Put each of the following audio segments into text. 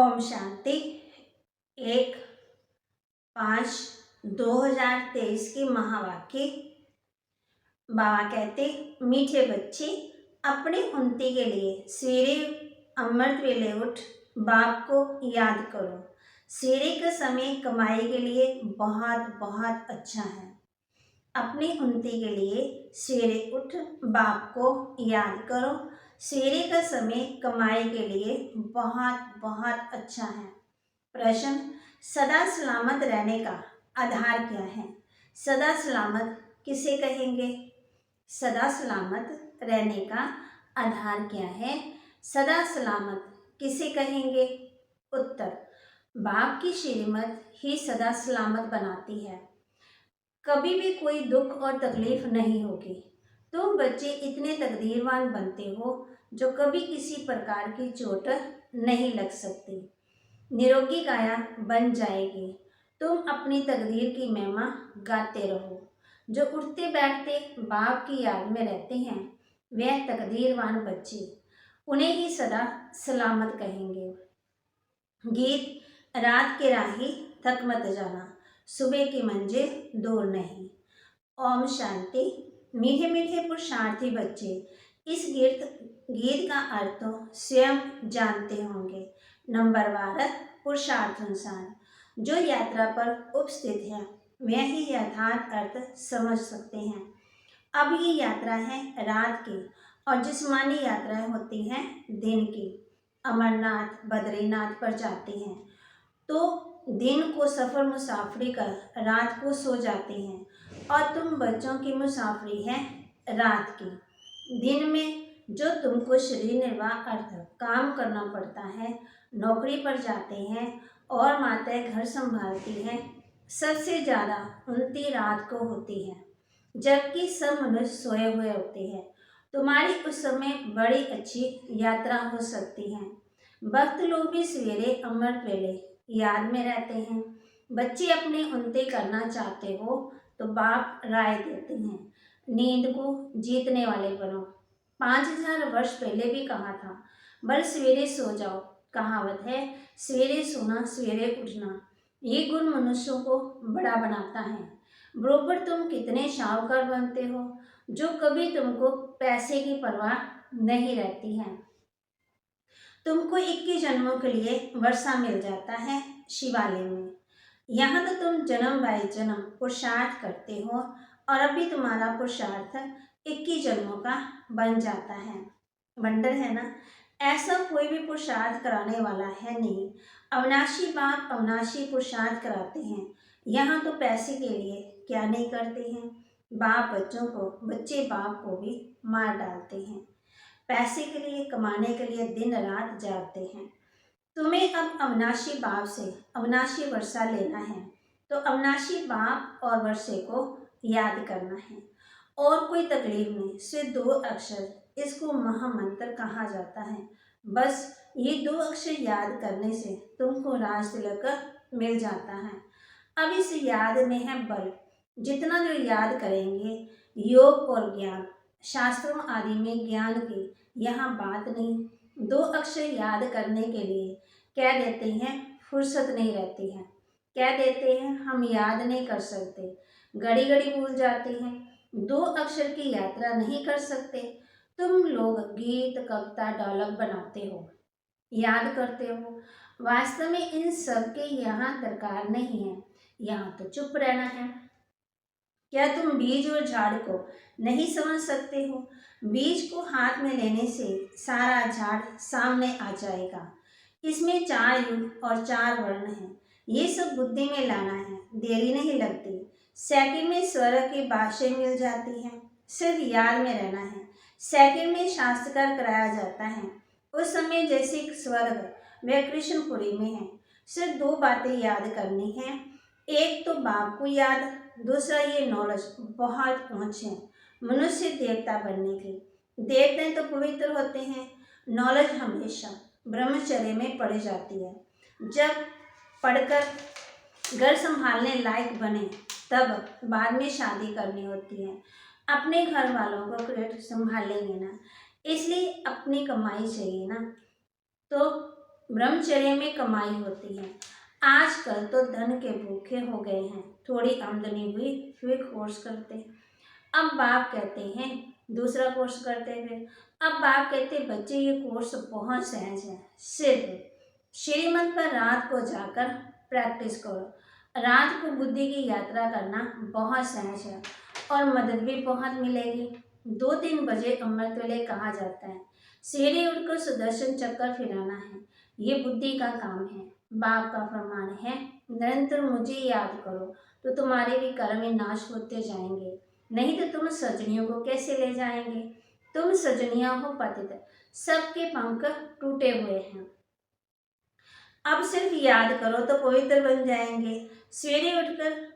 ओम शांति। 1/5/2023 की महावाक्य। बाबा कहते, मीठे बच्चे अपनी उन्नति के लिए सवेरे अमृत वेले उठ बाप को याद करो। सवेरे का समय कमाई के लिए बहुत बहुत अच्छा है। अपनी उन्नति के लिए सवेरे उठ बाप को याद करो। सवेरे का समय कमाई के लिए बहुत बहुत अच्छा है। प्रश्न, सदा सलामत रहने का आधार क्या है? सदा सलामत किसे कहेंगे? सदा सलामत रहने का आधार क्या है? सदा सलामत किसे कहेंगे? उत्तर, बाप की श्रीमत ही सदा सलामत बनाती है। कभी भी कोई दुख और तकलीफ नहीं होगी। तुम बच्चे इतने तकदीरवान बनते हो जो कभी किसी प्रकार की चोट नहीं लग सकती। निरोगी काया बन जाएगी। तुम अपनी तकदीर की महिमा गाते रहो। जो उठते बैठते बाप की याद में रहते हैं वह तकदीरवान बच्चे, उन्हें ही सदा सलामत कहेंगे। गीत, रात के राही थक मत जाना, सुबह की मंजिल दूर नहीं। ओम शांति। मीठे मीठे पुरुषार्थी बच्चे, इस गीत का अर्थ तो स्वयं जानते होंगे। नंबर 12 पुरुषार्थानुसार। जो यात्रा पर उपस्थित है वह ही यथार्थ अर्थ समझ सकते हैं। अब ये यात्रा है रात की और जिस्मानी यात्राएं होती हैं दिन की। अमरनाथ बद्रीनाथ पर जाते हैं तो दिन को सफ़र मुसाफरी कर रात को सो जाते हैं, और तुम बच्चों की मुसाफरी है रात की। दिन में जो तुमको शरीर निर्वाह अर्थ काम करना पड़ता है, नौकरी पर जाते हैं और माताएं घर संभालती हैं, सबसे ज़्यादा उन्नति रात को होती है जबकि सब मनुष्य सोए हुए होते हैं। तुम्हारी उस समय बड़ी अच्छी यात्रा हो सकती है। भक्त लोग भी सवेरे अमृत वेले याद में रहते हैं। बच्चे अपनी उन्नति करना चाहते हो तो बाप राय देते हैं, नींद को जीतने वाले बनो। 5000 वर्ष पहले भी कहा था, बल सवेरे सो जाओ। कहावत है, सवेरे सोना सवेरे उठना। ये गुण मनुष्यों को बड़ा बनाता है। बरोबर तुम कितने शाहूकार बनते हो जो कभी तुमको पैसे की परवाह नहीं रहती है। तुमको 21 जन्मों के लिए वर्षा मिल जाता है शिवालय में। यहाँ तो तुम जन्म बाई जन्म पुरुषार्थ करते हो और अभी तुम्हारा पुरुषार्थ 21 जन्मों का बन जाता है। वंडर है ना? ऐसा कोई भी पुरुषार्थ कराने वाला है नहीं। अविनाशी बाप अविनाशी पुरुषार्थ कराते हैं। यहाँ तो पैसे के लिए क्या नहीं करते हैं। बाप बच्चों को, बच्चे बाप को भी मार डालते हैं। पैसे के लिए, कमाने के लिए दिन रात जागते हैं। तुम्हें अब अविनाशी बाप से अविनाशी वर्षा लेना है तो अविनाशी बाप और वर्षे को याद करना है। और कोई तकलीफ नहीं, सिर्फ 2 अक्षर, इसको महामंत्र कहा जाता है। बस ये 2 अक्षर याद करने से तुमको राज तिलक मिल जाता है। अब इस याद में है बल। जितना जो याद करेंगे, योग और ज्ञान, शास्त्रों आदि में ज्ञान की यहाँ बात नहीं। 2 अक्षर याद करने के लिए कह देते हैं फुर्सत नहीं रहती है, कह देते हैं हम याद नहीं कर सकते, घड़ी घड़ी भूल जाते हैं, 2 अक्षर की यात्रा नहीं कर सकते। तुम लोग गीत कविता डायलॉग बनाते हो, याद करते हो, वास्तव में इन सब के यहाँ दरकार नहीं है। यहाँ तो चुप रहना है। क्या तुम बीज और झाड़ को नहीं समझ सकते हो? बीज को हाथ में लेने से सारा झाड़ सामने आ जाएगा। इसमें 4 युग और 4 वर्ण हैं। ये सब बुद्धि में लाना है, देरी नहीं लगती। सेकंड में स्वर्ग की बादशाही मिल जाती है, सिर्फ याद में रहना है। सेकंड में शास्त्रकार कराया जाता है। उस समय जैसे स्वर्ग वह कृष्णपुरी में है। सिर्फ 2 बातें याद करनी है। एक तो बाप को याद, दूसरा ये नॉलेज बहुत ऊंच है मनुष्य देवता बनने की। देवताएं तो पवित्र होते हैं, नॉलेज हमेशा ब्रह्मचर्य में पढ़ी जाती है। जब पढ़कर घर संभालने लायक बने तब बाद में शादी करनी होती है। अपने घर वालों को संभालेंगे ना, इसलिए अपनी कमाई चाहिए ना। तो ब्रह्मचर्य में कमाई होती है। आजकल तो धन के भूखे हो गए हैं, थोड़ी आमदनी हुई फिर कोर्स करते। अब बाप कहते हैं दूसरा कोर्स करते फिर। अब बाप कहते बच्चे ये कोर्स बहुत सहज है, सिर्फ श्रीमत पर रात को जाकर प्रैक्टिस करो। रात को बुद्धि की यात्रा करना बहुत सहज है और मदद भी बहुत मिलेगी। 2-3 बजे अमृत वेले कहा जाता है, सवेरे उठकर सुदर्शन चक्कर फिराना है, ये बुद्धि का काम है। बाप का फरमान है निरंतर मुझे याद करो तो तुम्हारे भी कर्म नाश होते जाएंगे, नहीं तो तुम सजनियों को कैसे ले जाएंगे। तुम सजनियां हो पतित, सबके पंख टूटे हुए हैं। अब सिर्फ याद करो तो पवित्र बन जाएंगे। सवेरे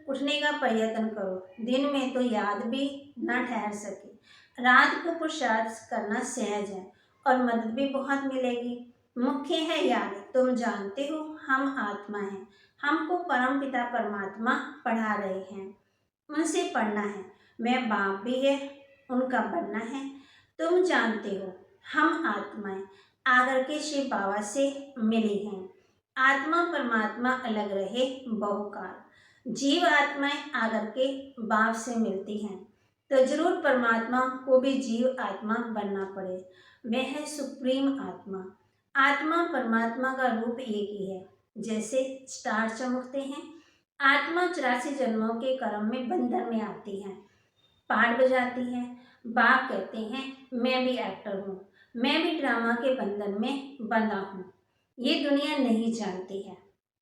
उठने का प्रयत्न करो, दिन में तो याद भी ना ठहर सके। रात को पुरुषार्थ करना सहज है और मदद भी बहुत मिलेगी। मुख्य है याद, तुम जानते हो हम आत्मा हैं, हमको परम पिता परमात्मा पढ़ा रहे हैं, उनसे पढ़ना है। मैं बाप भी है, उनका बनना है। तुम जानते हो हम आत्माएं आकर के शिव बाबा से मिली हैं। आत्मा परमात्मा अलग रहे बहुकाल, जीव आत्माएं आकर के बाप से मिलती हैं तो जरूर परमात्मा को भी जीव आत्मा बनना पड़े। वह है सुप्रीम आत्मा। आत्मा परमात्मा का रूप एक ही है, जैसे स्टार चमकते हैं। आत्मा 84 जन्मों के कर्म में बंधन में आती है, पाठ बजाती है। बाप कहते हैं मैं भी एक्टर हूँ, मैं भी ड्रामा के बंधन में बंधा हूँ। ये दुनिया नहीं जानती है,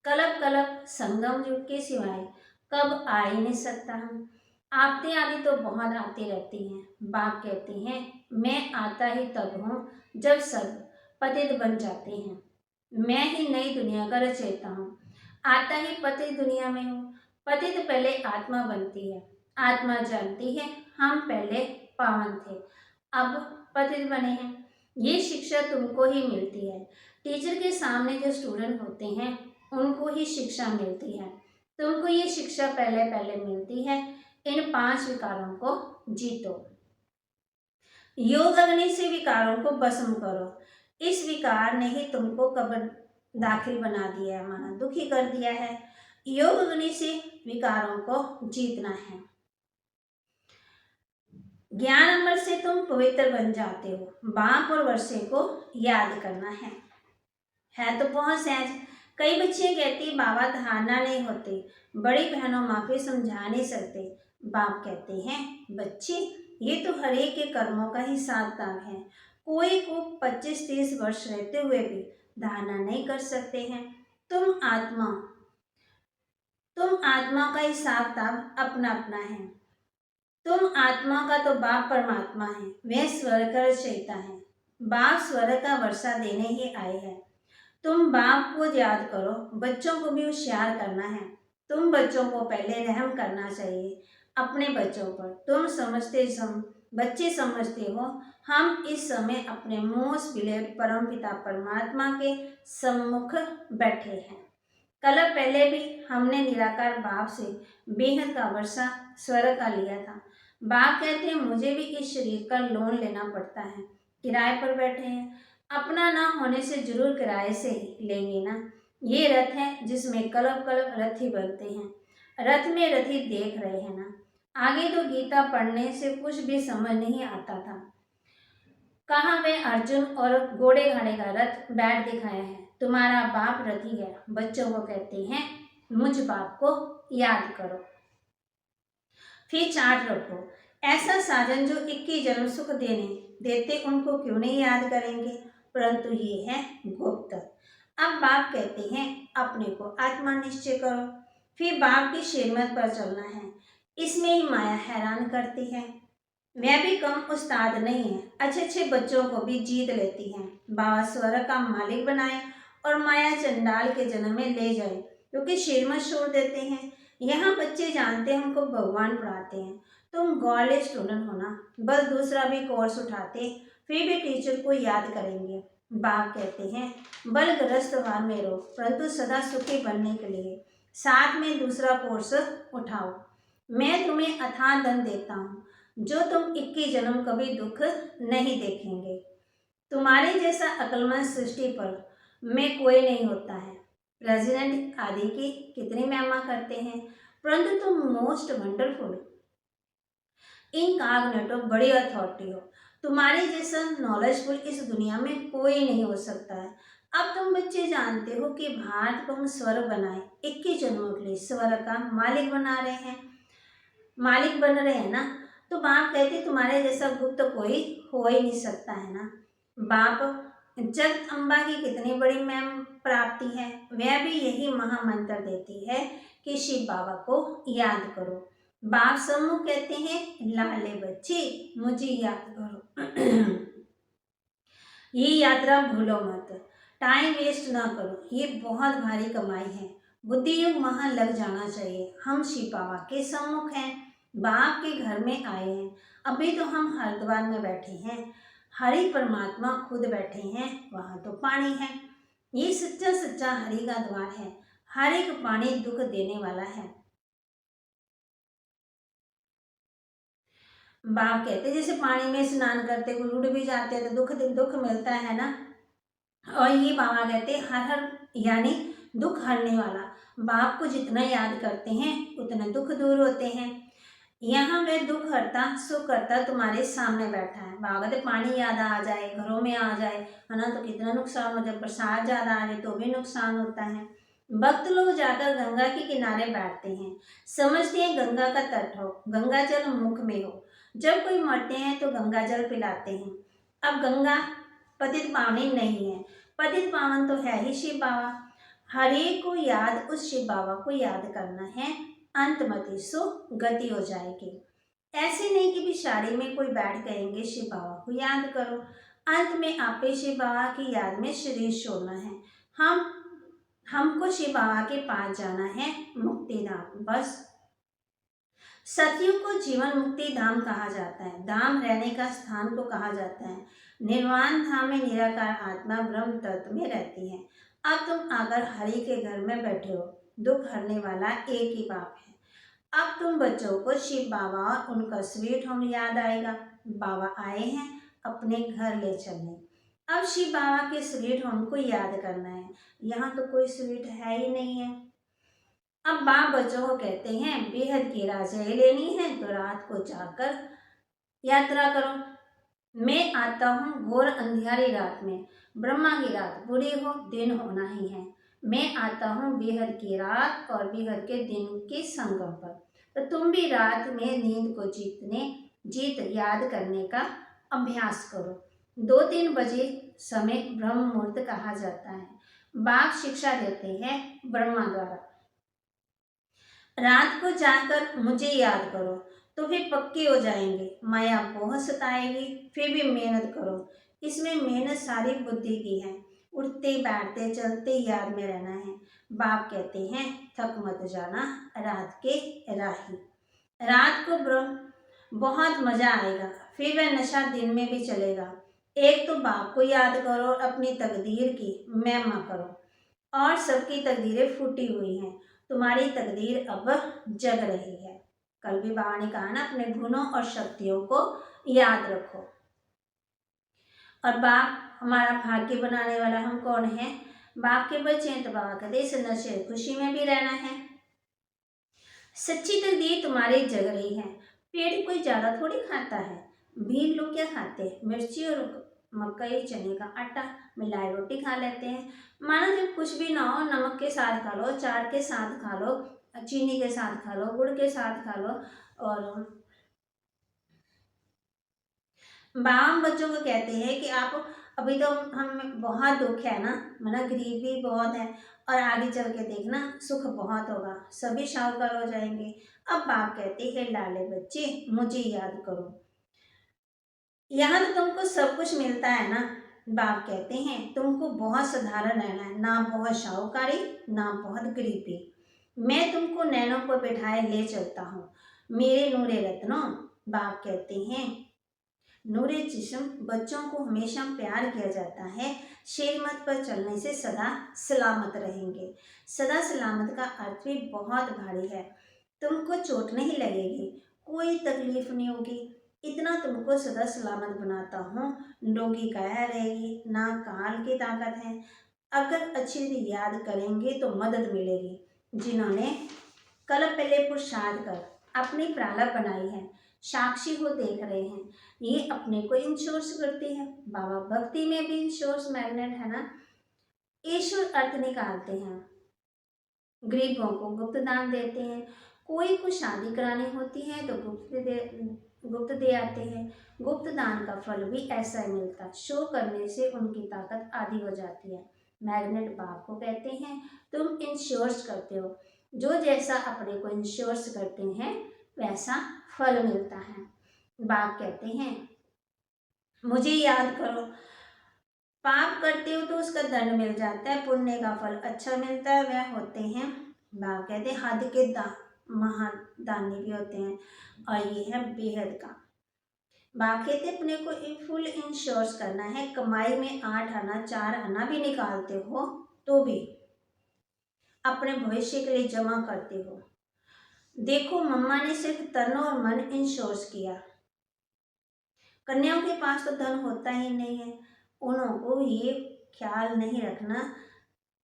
कलब कलब संगम युग के सिवाय कब आ ही नहीं सकता हम। आपते आदि तो बहुत आती रहती हैं। बाप कहते हैं मैं आता ही तब हूँ जब सब पतित बन जाते हैं। मैं ही नई दुनिया का रचयिता हूँ, आता ही पतित दुनिया में हूँ। पतित पहले आत्मा बनती है, आत्मा जानती है हम पहले पावन थे, अब पतित बने हैं। ये शिक्षा तुमको ही मिलती है। टीचर के सामने जो स्टूडेंट होते हैं उनको ही शिक्षा मिलती है, तुमको ये शिक्षा पहले पहले मिलती है। इन 5 विकारों को जीतो। योग अग्नि से विकारों को भस्म करो। इस विकार ने ही तुमको कब्र दाखिल बना दिया है, माना दुखी कर दिया है। योग अग्नि से विकारों को जीतना है। ज्ञान अमृत से तुम पवित्र बन जाते हो। बाप और वर्षे को याद करना है तो बहुत सहज। कई बच्चे कहती बाबा धारणा नहीं होते, बड़ी बहनों माफी समझा नहीं सकते। बाप कहते हैं बच्चे ये तो हर एक के कर्मों का हिसाब किताब है। कोई को 25-30 वर्ष रहते हुए भी धारणा नहीं कर सकते हैं। तुम आत्मा का हिसाब किताब अपना अपना है। तुम आत्मा का तो बाप परमात्मा है, वह स्वर्ग का रचयिता है। बाप स्वर्ग का वर्षा देने ही आए हैं। तुम बाप को याद करो, बच्चों को भी होशियार करना है। तुम बच्चों को पहले रहम करना चाहिए अपने बच्चों पर। बच्चे समझते हो हम इस समय अपने मोस्ट बिलीव्ड परम पिता परमात्मा के सम्मुख बैठे हैं। कल पहले भी हमने निराकार बाप से बेहद का वर्षा स्वर्ग का लिया था। बाप कहते हैं मुझे भी इस शरीर का लोन लेना पड़ता है, किराए पर बैठे हैं, अपना ना होने से जरूर किराए से ही लेंगे ना। ये रथ है जिसमें कलब कलब रथी बनते हैं, रथ में रथी देख रहे हैं ना। आगे तो गीता पढ़ने से कुछ भी समझ नहीं आता था, कहाँ वे अर्जुन और घोड़े घाड़े का रथ बैठ दिखाया है। तुम्हारा बाप रथी है। बच्चों को कहते हैं मुझ बाप को याद करो, फिर चार्ट रखो। ऐसा साजन जो 21 जन्म सुख देते उनको क्यों नहीं याद करेंगे, परंतु ये है गुप्त। अब बाप कहते हैं अपने को आत्मा निश्चय करो, फिर बाप की श्रीमत पर चलना है। इसमें ही माया हैरान करती है। मैं भी कम उस्ताद नहीं है, अच्छे अच्छे बच्चों को भी जीत लेती है। बाबा स्वर्ग का मालिक बनाए और माया चंडाल के जन्म में ले जाए, क्योंकि श्रीमत छोड़ देते हैं। यहाँ बच्चे जानते हैं हमको भगवान पढ़ाते हैं। तुम गॉड स्टूडेंट होना, बस दूसरा भी कोर्स उठाते फिर भी टीचर को याद करेंगे। बाप कहते हैं बल ग्रस्त में रहो, परंतु सदा सुखी बनने के लिए साथ में दूसरा कोर्स उठाओ। मैं तुम्हें अथाह धन देता हूँ जो तुम 21 जन्म कभी दुख नहीं देखेंगे। तुम्हारे जैसा अक्लमंद सृष्टि पर में कोई नहीं होता है। प्रेसिडेंट आदि की कितनी महिमा करते हैं, परंतु तुम मोस्ट वंडरफुल इनकॉग्निटो बड़ी अथॉरिटी हो। तुम्हारे जैसा नॉलेजफुल इस दुनिया में कोई नहीं हो सकता है। अब तुम बच्चे जानते हो कि भारत को हम स्वर्ग बनाए, 21 जन्मों के लिए स्वर्ग का मालिक बना रहे हैं, मालिक बन रहे हैं ना। तो बाप कहते तुम्हारे जैसा गुप्त कोई हो ही नहीं सकता है ना। बाप जगदम्बा की कितनी बड़ी मैम प्राप्ति है, वह भी यही महामंत्र देती है कि शिव बाबा को याद करो। बाप सम्मुख कहते हैं लाले बच्चे मुझे याद करो। ये यात्रा भूलो मत, टाइम वेस्ट ना करो, ये बहुत भारी कमाई है। बुद्धि युग वहाँ लग जाना चाहिए। हम शिव बाबा के सम्मुख हैं, बाप के घर में आए हैं। अभी तो हम हरिद्वार में बैठे हैं, हरि परमात्मा खुद बैठे हैं, वहाँ तो पानी है। ये सच्चा सच्चा हरि का द्वार है। हर एक पानी दुख देने वाला है। बाप कहते जैसे पानी में स्नान करते कोई उड़ भी जाते हैं तो दुख दुख मिलता है ना। और ये बाबा कहते हर हर यानी दुख हरने वाला। बाप को जितना याद करते हैं उतना दुख दूर होते हैं। यहाँ वे दुख हरता सुख करता तुम्हारे सामने बैठा है। बाबा कहते पानी याद आ जाए, घरों में आ जाए, है ना, तो कितना नुकसान हो जाए। प्रसाद ज़्यादा आ जाए तो भी नुकसान होता है। भक्त लोग जाकर गंगा के किनारे बैठते हैं, समझते हैं गंगा का तट हो, गंगा जल मुख में हो। जब कोई मरते हैं तो गंगा जल पिलाते हैं। अब गंगा पतित पावनी नहीं है, पतित पावन तो है ही शिव बाबा। हर एक को याद उस शिव बाबा को याद करना है, अंतमति सो गति हो जाएगी। ऐसे नहीं कि बिचारी में कोई बैठ कहेंगे शिव बाबा को याद करो। अंत में आपे शिव बाबा की याद में शरीर छोड़ना है। हमको शिव बाबा के पास जाना है, मुक्ति धाम बस। सतयुग को जीवन मुक्ति धाम कहा जाता है। धाम रहने का स्थान को कहा जाता है। निर्वाण धाम में निराकार आत्मा ब्रह्म तत्व में रहती है। अब तुम आकर हरि के घर में बैठे हो, दुख हरने वाला एक ही बाप है। अब तुम बच्चों को शिव बाबा और उनका स्वीट होम याद आएगा। बाबा आए हैं अपने घर ले चलने। अब शिव बाबा के स्वीट होम को याद करना है। यहाँ तो कोई स्वीट है ही नहीं है। अब बाप बच्चों को कहते हैं बेहद की राजाई लेनी है तो रात को जाकर यात्रा करो। मैं आता हूँ घोर अंधियारी रात में, ब्रह्मा की रात बुरी हो दिन होना ही है। मैं आता हूँ बेहद की रात और बेहद के दिन के संगम पर। तो तुम भी रात में नींद को जीत याद करने का अभ्यास करो। 2-3 बजे समय ब्रह्म मुहूर्त कहा जाता है। बाप शिक्षा देते हैं ब्रह्मा द्वारा, रात को जाकर मुझे याद करो तो फिर पक्के हो जाएंगे। माया बहुत सताएगी, फिर भी मेहनत करो। इसमें मेहनत सारी बुद्धि की है। उठते बैठते चलते याद में रहना है। बाप कहते हैं थक मत जाना रात के राही। रात को ब्रह्म बहुत मजा आएगा, फिर वह नशा दिन में भी चलेगा। एक तो बाप को याद करो और अपनी तकदीर की महिमा करो। और सबकी तकदीरें फूटी हुई हैं, तुम्हारी तकदीर अब जग रही है। कल भी बाबा ने कहा ना अपने गुणों और शक्तियों को याद रखो। और बाप हमारा भाग्य बनाने वाला हम कौन है? बाप के बच्चे हैं। तो बाबा कहते इस नशे खुशी में भी रहना है। सच्ची तकदीर तुम्हारी जग रही है। पेट कोई ज़्यादा थोड़ी खाता है। भीड़ लोग क्या खाते हैं? मिर्ची और मकई चने का आटा मिलाई रोटी खा लेते हैं। मानो जब कुछ भी ना हो नमक के साथ खा लो, चाट के साथ खा लो, चीनी के साथ खा लो, गुड़ के साथ खा लो। और बाम बच्चों को कहते हैं कि आप अभी तो हम बहुत दुख है ना, मना गरीबी बहुत है और आगे चल के देखना सुख बहुत होगा, सभी शाहूकार हो जाएंगे। अब बाप कहते हैं लाले बच्चे मुझे याद करो। यहाँ तो तुमको सब कुछ मिलता है ना। बाप कहते हैं तुमको बहुत साधारण रहना है, ना बहुत शाहूकारी ना बहुत गरीबी। मैं तुमको नैनों पर बैठाए ले चलता हूँ मेरे नूरे रत्नों। बाप कहते हैं नूरे जिस्म बच्चों को हमेशा प्यार किया जाता है। शेरमत पर चलने से सदा सलामत रहेंगे। सदा सलामत का अर्थ भी बहुत भारी है। तुमको चोट नहीं लगेगी, कोई तकलीफ नहीं होगी, इतना तुमको सदा सलामत बनाता हूँ। रोगी काया रहेगी ना काल की ताकत है। अगर अच्छी रीति याद करेंगे तो मदद मिलेगी। जिन्होंने कल पहले पुरुषार्थ कर अपनी प्रारंभ बनाई है, साक्षी हो देख रहे हैं, ये अपने को इंश्योर्स करती है। बाबा भक्ति में भी इंश्योर्स मैग्नेट है ना। ईश्वर अर्थ निकालते हैं, गरीबों को गुप्त दान देते हैं। कोई को शादी करानी होती है तो गुप्त दे आते हैं। गुप्त दान का फल भी ऐसा ही मिलता है। शो करने से उनकी ताकत आधी हो जाती है। मैग्नेट बाप को कहते हैं तुम इंश्योर्स करते हो, जो जैसा अपने को इंश्योर्स करते हैं वैसा फल मिलता है। बाप कहते हैं मुझे याद करो, पाप करते हो तो उसका दंड मिल जाता है, पुण्य का फल अच्छा मिलता है, वह होते हैं बाप कहते हैं हद के महादानी भी होते हैं, और ये है बेहद का। बाप कहते अपने को फुल इंश्योर्स करना है। कमाई में 8 आना 4 आना भी निकालते हो तो भी अपने भविष्य के लिए जमा करते हो। देखो मम्मा ने सिर्फ तन और मन इंश्योर्स किया। कन्याओं के पास तो धन होता ही नहीं है, उनको ये ख्याल नहीं रखना,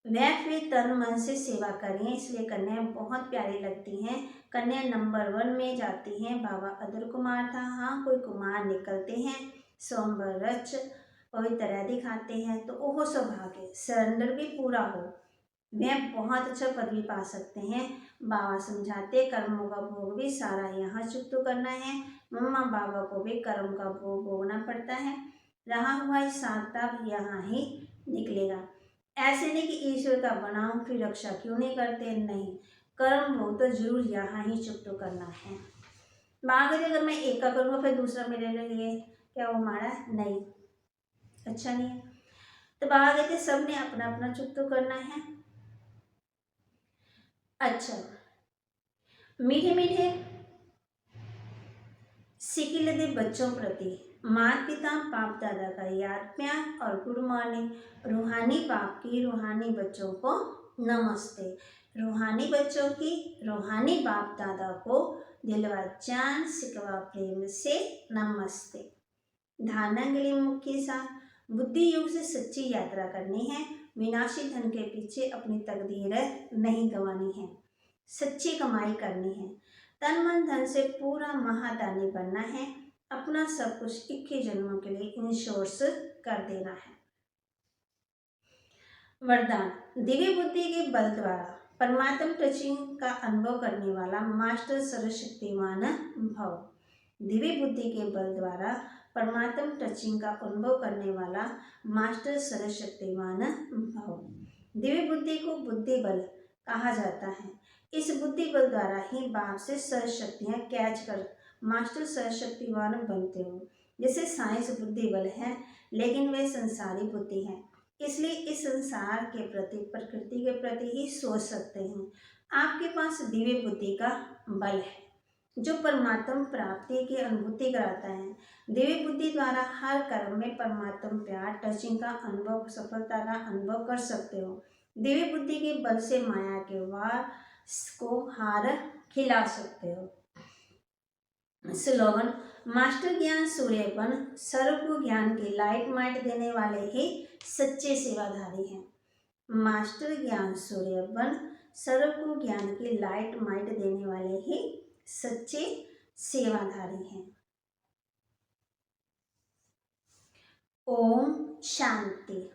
वह फिर तन मन से सेवा करें, इसलिए कन्याएं बहुत प्यारी लगती हैं। कन्या नंबर 1 में जाती हैं। बाबा अदर कुमार था, हाँ कोई कुमार निकलते हैं, सोमवार रच पवित्र दिखाते हैं तो ओहो सौभाग्य, सरेंडर भी पूरा हो, वह बहुत अच्छा पदवी पा सकते हैं। बाबा समझाते कर्मों का भोग भी सारा यहाँ चुप तो करना है। मम्मा बाबा को भी कर्म का भोग भोगना पड़ता है, रहा हुआ हिसाब यहाँ ही निकलेगा। ऐसे नहीं कि ईश्वर का बनाओ फिर रक्षा क्यों नहीं करते, नहीं, कर्म भोग तो जरूर यहाँ ही चुप तो करना है। बाकी अगर मैं एक का करूँगा फिर दूसरा मेरे लिए क्या वो हमारा नहीं अच्छा नहीं है। तो बाबा कहते सब ने अपना अपना चुप तो करना है। अच्छा, मीठे मीठे सीखी लेते बच्चों प्रति माता पिता बाप दादा का याद प्यार और गुड मॉर्निंग। रूहानी बाप की रूहानी बच्चों को नमस्ते। रूहानी बच्चों की रूहानी बाप दादा को दिलवा जान सिकवा प्रेम से नमस्ते। धारणा के लिए मुख्य सा बुद्धि युग से सच्ची यात्रा करनी है, विनाशी धन के पीछे अपनी तकदीर नहीं गंवानी है, सच्ची कमाई करनी है, तन मन धन से पूरा महादानी बनना है, अपना सब कुछ 21 जन्मों के लिए इंश्योर्स कर देना है। वरदान, दिव्य बुद्धि के बल द्वारा परमात्म टचिंग का अनुभव करने वाला मास्टर सर्वशक्तिमान भव। दिव्य बुद्धि के बल द्वारा परमात्म टचिंग का अनुभव करने वाला मास्टर सर्वशक्तिमान भव। दिव्य बुद्धि को बुद्धि बल कहा जाता है। इस बुद्धि बल द्वारा ही बाप से सर्वशक्तियाँ कैच कर मास्टर सर्वशक्तिमान बनते हो। जैसे साइंस बुद्धि बल है लेकिन वे संसारी बुद्धि है, इसलिए इस संसार के प्रति प्रकृति के प्रति ही सोच सकते हैं। आपके पास दिव्य बुद्धि का बल है जो परमात्म प्राप्ति की अनुभूति कराता है। दिव्य बुद्धि द्वारा हर कर्म में परमात्म प्यार टचिंग का अनुभव, सफलता का अनुभव कर सकते हो। दिव्य बुद्धि के बल से माया के वार को हार खिला सकते हो। स्लोगन, मास्टर ज्ञान सूर्यपन, सर्व को ज्ञान की लाइट माइट देने वाले ही सच्चे सेवाधारी हैं। मास्टर ज्ञान सूर्यपन, सर्व को ज्ञान की लाइट माइट देने वाले ही सच्चे सेवाधारी हैं। ओम शांति।